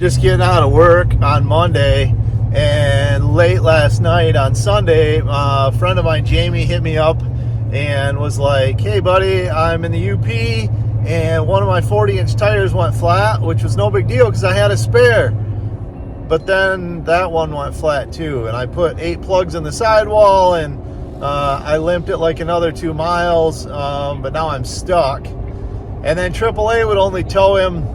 Just getting out of work on Monday, and late last night on Sunday, a friend of mine, Jamie, hit me up and was like, hey buddy, I'm in the UP and one of my 40-inch tires went flat, which was no big deal because I had a spare. But then that one went flat too, and I put 8 plugs in the sidewall, and I limped it like another 2 miles, but now I'm stuck. And then AAA would only tow him.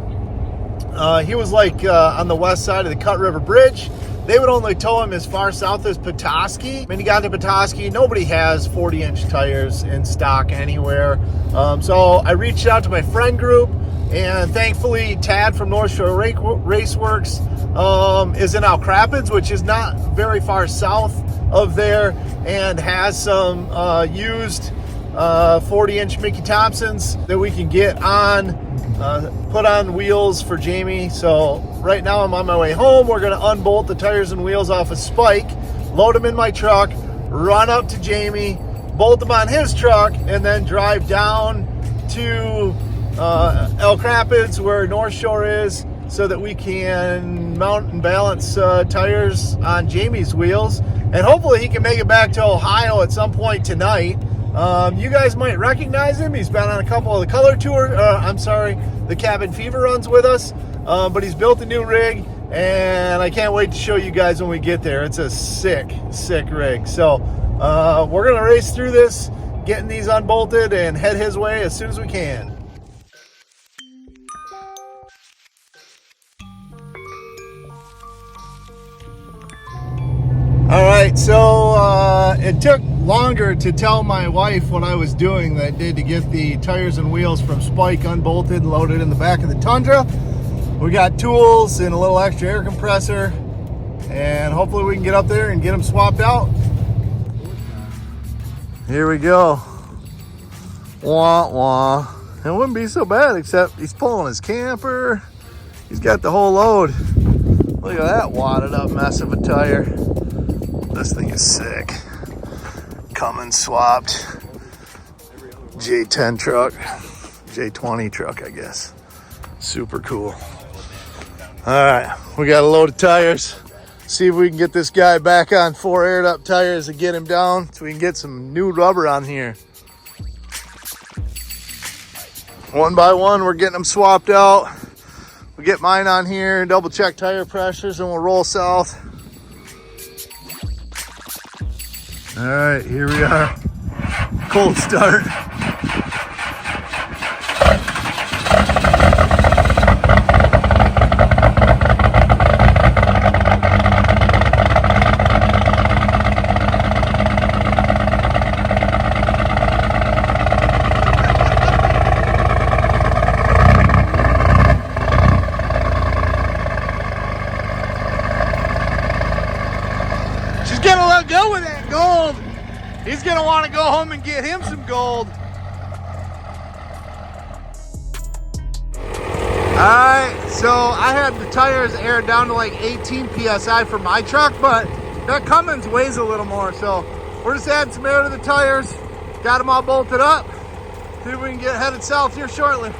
He was like on the west side of the Cut River Bridge. They would only tow him as far south as Petoskey. When he got to Petoskey, nobody has 40-inch tires in stock anywhere. So I reached out to my friend group, and thankfully Tad from North Shore Raceworks is in Elk Rapids, which is not very far south of there, and has some used 40-inch Mickey Thompsons that we can get on, put on wheels for Jamie. So right now I'm on my way home. We're going to unbolt the tires and wheels off a spike, load them in my truck, run up to Jamie, bolt them on his truck, and then drive down to Elk Rapids where North Shore is, so that we can mount and balance tires on Jamie's wheels, and hopefully he can make it back to Ohio at some point tonight. You guys might recognize him. He's been on a couple of the color tour, the Cabin Fever runs with us, but he's built a new rig, and I can't wait to show you guys when we get there. It's a sick rig. So we're gonna race through this, getting these unbolted, and head his way as soon as we can. All right, so it took longer to tell my wife what I was doing than it did to get the tires and wheels from Spike unbolted and loaded in the back of the Tundra. We got tools and a little extra air compressor, and hopefully we can get up there and get them swapped out. Here we go. Wah, wah. It wouldn't be so bad, except he's pulling his camper. He's got the whole load. Look at that wadded up mess of a tire. This thing is sick. Cummins swapped. J10 truck. J20 truck, I guess. Super cool. Alright, we got a load of tires. See if we can get this guy back on 4 aired up tires and get him down so we can get some new rubber on here. One by one, we're getting them swapped out. We get mine on here, double check tire pressures, and we'll roll south. All right, here we are. Cold start. She's gonna let go with that gold. He's gonna want to go home and get him some gold. Alright, so I had the tires aired down to like 18 PSI for my truck, but that Cummins weighs a little more, so we're just adding some air to the tires. Got them all bolted up. See if we can get headed south here shortly.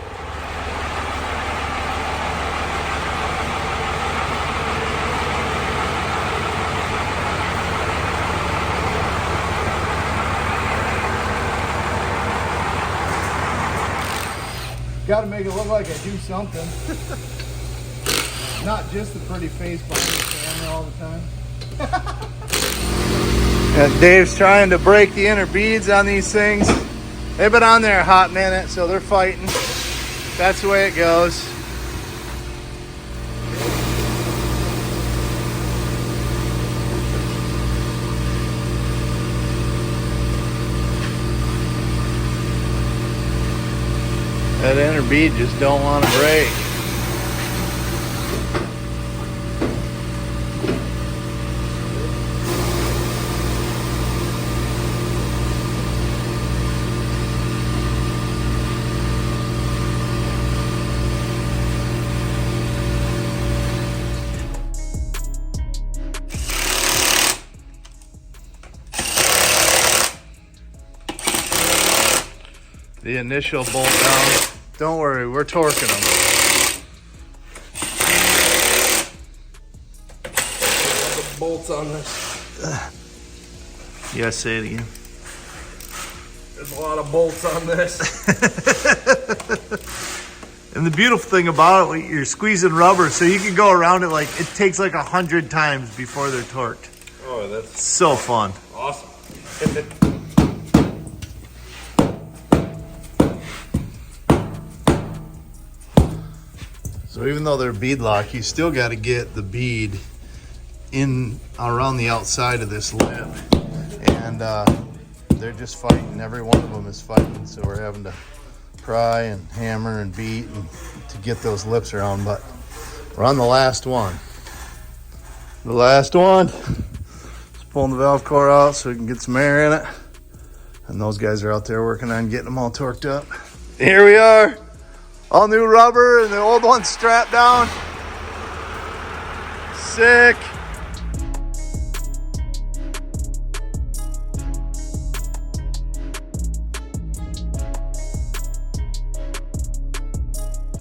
Got to make it look like I do something. Not just the pretty face behind the camera all the time. And Dave's trying to break the inner beads on these things. They've been on there a hot minute, so they're fighting. That's the way it goes. That inner bead just don't want to break. The initial bolt down. Don't worry, we're torquing them. bolts on this. Yeah, say it again. There's a lot of bolts on this. And the beautiful thing about it, you're squeezing rubber, so you can go around it like it takes like 100 times before they're torqued. Oh, that's So fun. awesome. So even though they're bead lock, you still got to get the bead in around the outside of this lip, and they're just fighting. Every one of them is fighting, so we're having to pry and hammer and beat and to get those lips around. But we're on the last one. The last one. Just pulling the valve core out so we can get some air in it. And those guys are out there working on getting them all torqued up. Here we are. All new rubber and the old one strapped down. Sick.